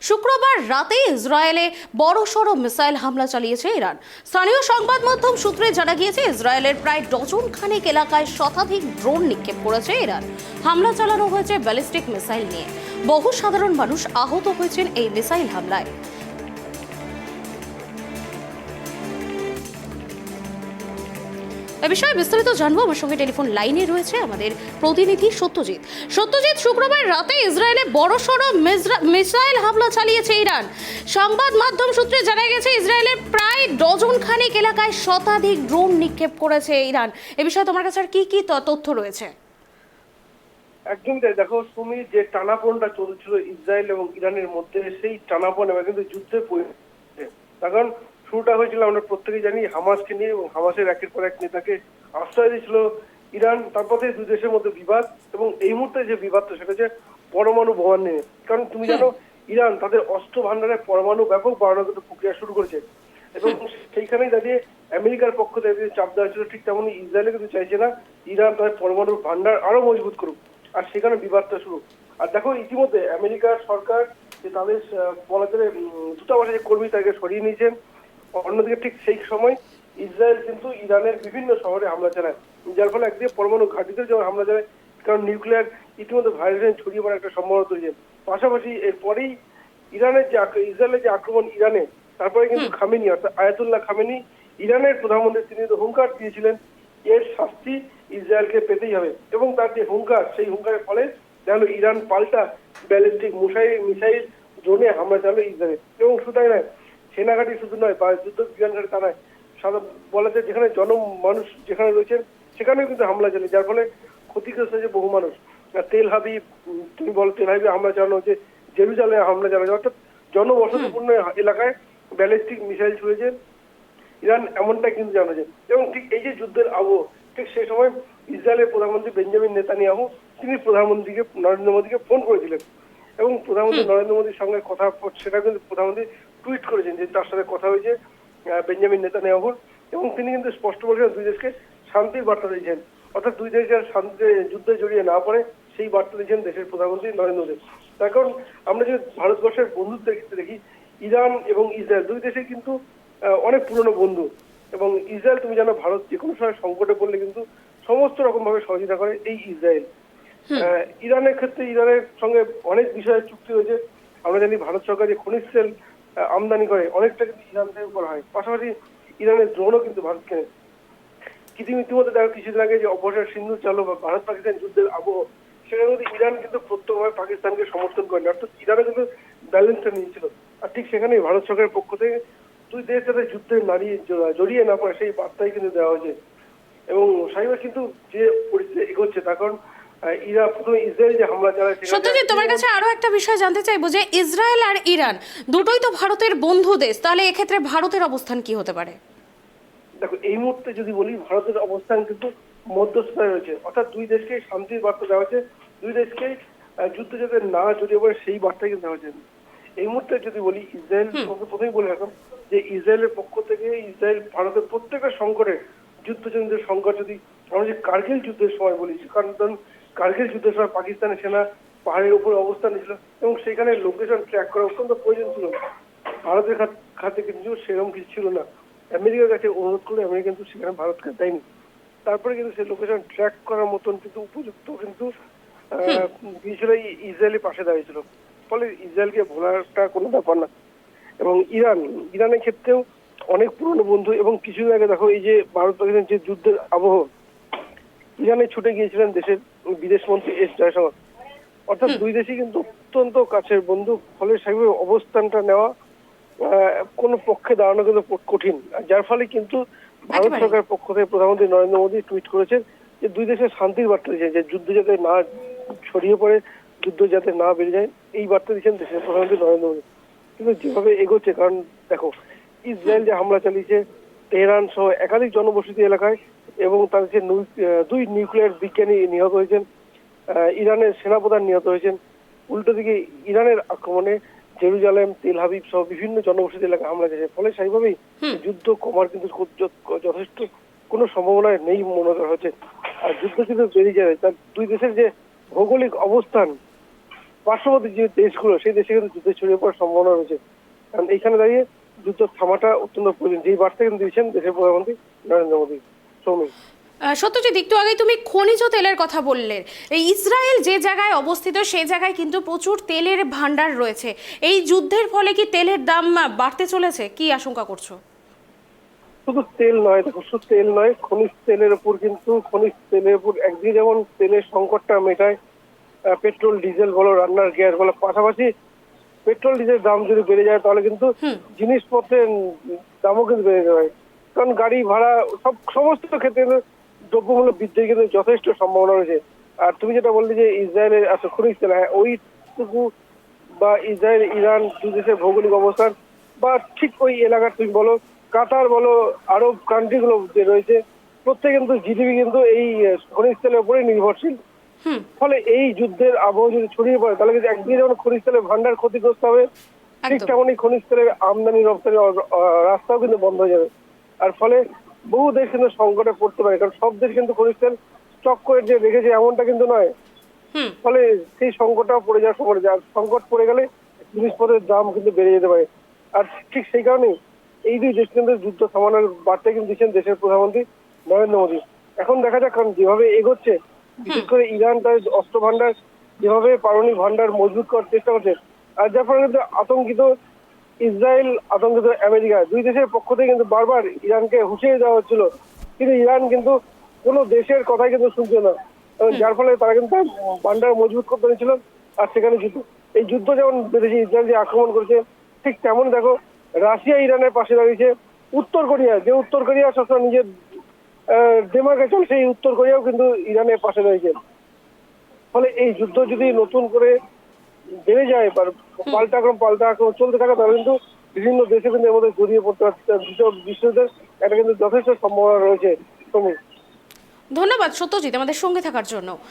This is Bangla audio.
শুক্রবার রাতে ইসরায়েলে বড়সড় মিসাইল হামলা চালিয়েছে ইরান। স্থানীয় সংবাদ মাধ্যম সূত্রে জানা গিয়েছে, ইসরায়েলের প্রায় ডজন খানেক এলাকায় শতাধিক ড্রোন নিক্ষেপ করেছে ইরান। হামলা চালানো হয়েছে ব্যালিস্টিক মিসাইল নিয়ে। বহু সাধারণ মানুষ আহত হয়েছেন এই মিসাইল হামলায়। এ বিষয়ে বিস্তারিত জানবো। আমার সঙ্গে টেলিফোন লাইনে রয়েছে আমাদের প্রতিনিধি সত্যজিৎ। শুক্রবার রাতে ইসরায়েলে বড়সড় মিসাইল হামলা চালিয়েছে ইরান। সংবাদ মাধ্যম সূত্রে জানা গেছে, ইসরায়েলের প্রায় ডজন খানেক এলাকায় শতাধিক ড্রোন নিক্ষেপ করেছে ইরান। এ বিষয়ে তোমার কাছে আর কি কি তথ্য রয়েছে? একদমই তাই। দেখো তুমি, যে টানাপোড়েনটা চলছিল ইসরায়েল এবং ইরানের মধ্যে, সেই টানাপোড়েন এবার কিন্তু যুদ্ধে পরিণত। কারণ শুরুটা হয়েছিল, আমরা প্রত্যেকেই জানি, হামাসকে নিয়ে, এবং হামাসের একের পর এক নেতাকে আশ্রয় দিয়েছিল ইরান। তারপর থেকে দুই দেশের মধ্যে বিবাদ, এবং এই মুহূর্তে যে বিবাদটা সেটা হচ্ছে পরমাণু বোমা নিয়ে। কারণ তুমি জানো, ইরান তাদের অস্ত্র ভান্ডারে পরমাণু ব্যাপক বাড়ানোর কিন্তু প্রক্রিয়া শুরু করেছে, এবং সেইখানেই দাঁড়িয়ে আমেরিকার পক্ষ থেকে চাপ দেওয়া হয়েছিল। ঠিক তেমনই ইসরায়েলে কিন্তু চাইছে না ইরান তাদের পরমাণু ভান্ডার আরো মজবুত করুক, আর সেখানে বিবাদটা শুরু। আর দেখো, ইতিমধ্যে আমেরিকার সরকার যে তাদের বলা যায় দূতাবাসের যে কর্মী তাকে সরিয়ে নিয়েছেন। অন্যদিকে ঠিক সেই সময় ইসরায়েল কিন্তু ইরানের বিভিন্ন শহরে হামলা চালায়, যার ফলে একদিকে পরমাণু ঘাঁটিতে যেমন হামলা চালায়, কারণ নিউক্লিয়ার ইতিমধ্যে ভাইরাস ছড়িয়ে পড়ার একটা সম্ভাবনা তৈরি হয়। পাশাপাশি এরপরেই ইসরায়েলের যে আক্রমণ ইরানে, তারপরে কিন্তু খামেনি, অর্থাৎ আয়াতুল্লাহ খামেনি, ইরানের প্রধানমন্ত্রী, তিনি তো হুঙ্কার দিয়েছিলেন এর শাস্তি ইসরায়েলকে পেতেই হবে। এবং তার যে হুঙ্কার, সেই হুঙ্কারের ফলে যেন ইরান পাল্টা ব্যালিস্টিক মিসাইল ড্রোনে হামলা চালালো ইসরায়েল। এবং শুধু নয়, সেনাঘাটি শুধু নয় বা যুদ্ধ বিজ্ঞান ঘাটি তা নয়, বলা যায় যেখানে মানুষ যেখানে রয়েছেন সেখানেও কিন্তু হামলা চালিয়ে, যার ফলে ক্ষতিগ্রস্ত হয়েছে বহু মানুষ। তেল হাবিব, তুমি বলো, তেল হাবিবে হামলা চালানো হচ্ছে, জেরুজালেমে হামলা চালানো হচ্ছে, অর্থাৎ জনবসতিপূর্ণ এলাকায় ব্যালিস্টিক মিসাইল ছুড়েছে ইরান, এমনটা কিন্তু জানা যায়। এবং ঠিক এই যে যুদ্ধের আবহ, ঠিক সেই সময় ইসরায়েলের প্রধানমন্ত্রী বেঞ্জামিন নেতানিয়াহু, তিনি প্রধানমন্ত্রীকে, নরেন্দ্র মোদীকে ফোন করেছিলেন, এবং প্রধানমন্ত্রী নরেন্দ্র মোদীর সঙ্গে কথা, সেটা কিন্তু প্রধানমন্ত্রী টুইট করেছেন যে তার সাথে কথা হয়েছে বেঞ্জামিন নেতানিয়াহুর, এবং তিনি কিন্তু স্পষ্ট বলেছেন দুই দেশকে শান্তির বার্তা দিয়েছেন, অর্থাৎ দুই দেশ যেন শান্তিতে যুদ্ধে জড়িয়ে না পড়ে সেই বার্তা দিয়েছেন দেশের প্রধানমন্ত্রী নরেন্দ্র মোদী। তার কারণ আমরা যে ভারতবর্ষের বন্ধুত্ব দেখি, ইরান এবং ইসরায়েল দুই দেশে কিন্তু অনেক পুরনো বন্ধু। এবং ইসরায়েল, তুমি জানো, ভারত যে কোনো সময় সংকটে পড়লে কিন্তু সমস্ত রকম ভাবে সহযোগিতা করে এই ইসরায়েল। ইরানের ক্ষেত্রে ইরানের সঙ্গে অনেক বিষয়ে চুক্তি হয়েছে। আমরা জানি ভারত সরকার যে খনিজ তেল আমদানি করে, অনেকটা কিন্তু ইরান থেকে করা হয়। পাশাপাশি ইরানের ড্রোনও কিন্তু ভারত কেনে। ইতিমধ্যে দেখো, কিছুদিন আগে যে অপারেশন সিন্দুর চালু বা ভারত পাকিস্তান যুদ্ধের আবহ, সেখানে কিন্তু ইরান কিন্তু প্রত্যক্ষভাবে পাকিস্তানকে সমর্থন করেনি, অর্থাৎ ইরানও কিন্তু ব্যালেন্সটা নিয়েছিল। আর ঠিক সেখানেই ভারত সরকারের পক্ষ থেকে দুই দেশ যাতে যুদ্ধে জড়িয়ে না পড়ে সেই বার্তাই কিন্তু দেওয়া হয়েছে। এবং সাইবার কিন্তু যে পরিস্থিতি এগোচ্ছে, তার কারণ প্রথমে ইসরায়েল যে হামলা চালায়। সত্যজিৎ, তোমার কাছে আরো একটা বিষয় জানতে চাইবো, যে ইসরায়েল আর ইরান দুটোই তো ভারতের বন্ধু দেশ, তাহলে এক্ষেত্রে ভারতের অবস্থান কি হতে পারে? দেখো, এই মুহূর্তে যদি বলি, ভারতের অবস্থান কিন্তু মধ্যস্থতায় রয়েছে, অর্থাৎ দুই দেশকে শান্তির বার্তা দেওয়া হয়েছে, দুই দেশকে যুদ্ধ যাতে না জড়িয়ে পড়ে সেই বার্তাই কিন্তু দেওয়া হয়েছে। এই মুহূর্তে যদি বলি, ইসরায়েল, প্রথমেই বলে রাখলাম যে ইসরায়েলের পক্ষ থেকে ইসরায়েল ভারতের প্রত্যেকের সংকটে, যুদ্ধজনিত সংকট, যদি আমরা যে কার্গিল যুদ্ধের সময় বলি, কারণ কার্গিল যুদ্ধের সময় পাকিস্তানের সেনা পাহাড়ের উপরে অবস্থান নিয়েছিল, এবং সেখানে লোকেশন ট্র্যাক করা অত্যন্ত প্রয়োজন ছিল। ভারতের খাতে কিন্তু সেরকম কিছু ছিল না। আমেরিকার কাছে অনুরোধ করলে আমেরিকা কিন্তু সেখানে ভারতকে দেয়নি। তারপরে কিন্তু সেই লোকেশন ট্র্যাক করার মতন কিন্তু উপযুক্ত কিন্তু দিয়েছিল, ইসরায়েলের পাশে দাঁড়িয়েছিল। ফলে ইসরায়েলকে ভোলাটা কোনো ব্যাপার না। এবং ইরানের ক্ষেত্রেও অনেক পুরনো বন্ধু। এবং কিছুদিন আগে দেখো, এই যে ভারত পাকিস্তান যে যুদ্ধের আবহ, ইরানে ছুটে গিয়েছিলেন দেশের বিদেশ মন্ত্রী এস জয়শঙ্কর, অর্থাৎ দুই দেশই কিন্তু অত্যন্ত কাছের বন্ধু। ফলে সেইভাবে অবস্থানটা নেওয়া কোনো পক্ষে দাঁড়ানো কিন্তু কঠিন, যার ফলে কিন্তু ভারত সরকারের পক্ষ থেকে প্রধানমন্ত্রী নরেন্দ্র মোদী টুইট করেছেন যে দুই দেশের শান্তির বার্তা দিয়েছেন, যে যুদ্ধ যাতে না ছড়িয়ে পড়ে, যুদ্ধ যাতে না বেড়ে যায়, এই বার্তা দিয়েছেন দেশের প্রধানমন্ত্রী নরেন্দ্র মোদী। কিন্তু যেভাবে এগোচ্ছে, কারণ দেখো, ইসরায়েল যে হামলা চালিয়েছে তেহরান সহ একাধিক জনবসতি এলাকায়, এবং তাদের যে দুই নিউক্লিয়ার বিজ্ঞানী নিহত হয়েছেন, ইরানের সেনাপ্রধান নিহত হয়েছেন। উল্টো দিকে ইরানের আক্রমণে জেরুজালেম, তেল হাবিব সহ বিভিন্ন জনবসতি এলাকায় হামলা চালিয়েছে। ফলে সেইভাবেই যুদ্ধ কমার কিন্তু যথেষ্ট কোনো সম্ভাবনা নেই মনে করা হচ্ছে। আর যুদ্ধ কিন্তু বেরিয়ে যাবে, তার দুই দেশের যে ভৌগোলিক অবস্থান, পার্শ্ববর্তী যে দেশগুলো সেই দেশে কিন্তু যুদ্ধে ছড়িয়ে পড়ার সম্ভাবনা রয়েছে। কারণ এইখানে দাঁড়িয়ে যুদ্ধ থামাটা অত্যন্ত প্রয়োজন, যেই বার্তা কিন্তু দিয়েছেন দেশের প্রধানমন্ত্রী নরেন্দ্র মোদী। সৌমিক, সত্যজিৎ, একটু আগেই তুমি খনিজ তেলের কথা বললে। এই ইসরায়েল যে জায়গায় অবস্থিত সেই জায়গায় কিন্তু প্রচুর তেলের ভান্ডার রয়েছে। এই যুদ্ধের ফলে কি তেলের দাম বাড়তে চলেছে? কি আশঙ্কা করছো? শুধু তেল নয়, দেখো শুধু তেল নয়, খনিজ তেলের উপর কিন্তু খনিজ তেলের উপর একদিকে যেমন তেলের সংকটটা মেটায়, পেট্রোল ডিজেল বলো, রান্নার গ্যাস বলো, পাশাপাশি পেট্রোল ডিজেলের দাম যদি বেড়ে যায় তাহলে কিন্তু জিনিসপত্রের দামও কিন্তু বেড়ে যাবে। কারণ গাড়ি ভাড়া সমস্ত ক্ষেত্রে কিন্তু দ্রব্যমূল্য বৃদ্ধির কিন্তু যথেষ্ট সম্ভাবনা রয়েছে। আর তুমি যেটা বললে যে ইসরায়েলের খনিজ তেল, হ্যাঁ ওইটুকু বা ইসরায়েল ইরান দুই দেশের ভৌগোলিক অবস্থান বা ঠিক ওই এলাকার তুমি বলো, কাতার বলো, আরব কান্ট্রিগুলো যে রয়েছে, প্রত্যেক কিন্তু জিডিপি কিন্তু এই খনিজ তেলের উপরেই নির্ভরশীল। ফলে এই যুদ্ধের আবহ যদি ছড়িয়ে পড়ে তাহলে কিন্তু একদিকে যেমন খনিজ তেলের ভান্ডার ক্ষতিগ্রস্ত হবে, ঠিক একদম। তেমনই খনিজ তেলের আমদানি রপ্তানি রাস্তাও কিন্তু বন্ধ হয়ে যাবে। আর ফলে বহু দেশ কিন্তু সংকটে পড়তে পারে, কারণ সব দেশ কিন্তু খনিজ তেল স্টক করে যে রেখেছে এমনটা কিন্তু নয়। ফলে সেই সংকটটাও পড়ে যাওয়ার সময়, আর সংকট পড়ে গেলে জিনিসপত্রের দাম কিন্তু বেড়ে যেতে পারে। আর ঠিক সেই কারণেই এই দুই দেশ কিন্তু যুদ্ধ থামানোর বার্তা কিন্তু দিচ্ছেন দেশের প্রধানমন্ত্রী নরেন্দ্র মোদী। এখন দেখা যাক কারণ যেভাবে এগোচ্ছে, বিশেষ করে ইরান তার অস্ত্র ভান্ডার যেভাবে পারমাণবিক ভান্ডার মজবুত করার চেষ্টা করছে, আর যার ফলে কিন্তু আতঙ্কিত ইসরায়েল, আতঙ্কিত আমেরিকা, দুই দেশের পক্ষ থেকে কিন্তু বারবার ইরানকে হুঁশিয়ারি দেওয়া হচ্ছিল, কিন্তু ইরান কিন্তু কোনো দেশের কথাই কিন্তু শুনছে না। এবং যার ফলে তারা কিন্তু ভান্ডার মজবুত করতে নিয়েছিল। আর সেখানে এই যুদ্ধ যেমন বেড়েছে, ইসরায়েল যে আক্রমণ করেছে, ঠিক তেমন দেখো রাশিয়া ইরানের পাশে দাঁড়িয়েছে। উত্তর কোরিয়া, যে উত্তর কোরিয়া সবসময় নিজের ডেমার্কেশন, সেই উত্তর কোরিয়াও কিন্তু ইরানের পাশে দাঁড়িয়েছে। ফলে এই যুদ্ধ যদি নতুন করে বেড়ে যায় বা পাল্টা আক্রমণ চলতে থাকে তাহলে কিন্তু বিভিন্ন দেশে কিন্তু এর মধ্যে জড়িয়ে পড়তে পারছে। বিশ্বযুদ্ধের একটা কিন্তু যথেষ্ট সম্ভাবনা রয়েছে। তুমি ধন্যবাদ সত্যজিৎ আমাদের সঙ্গে থাকার জন্য।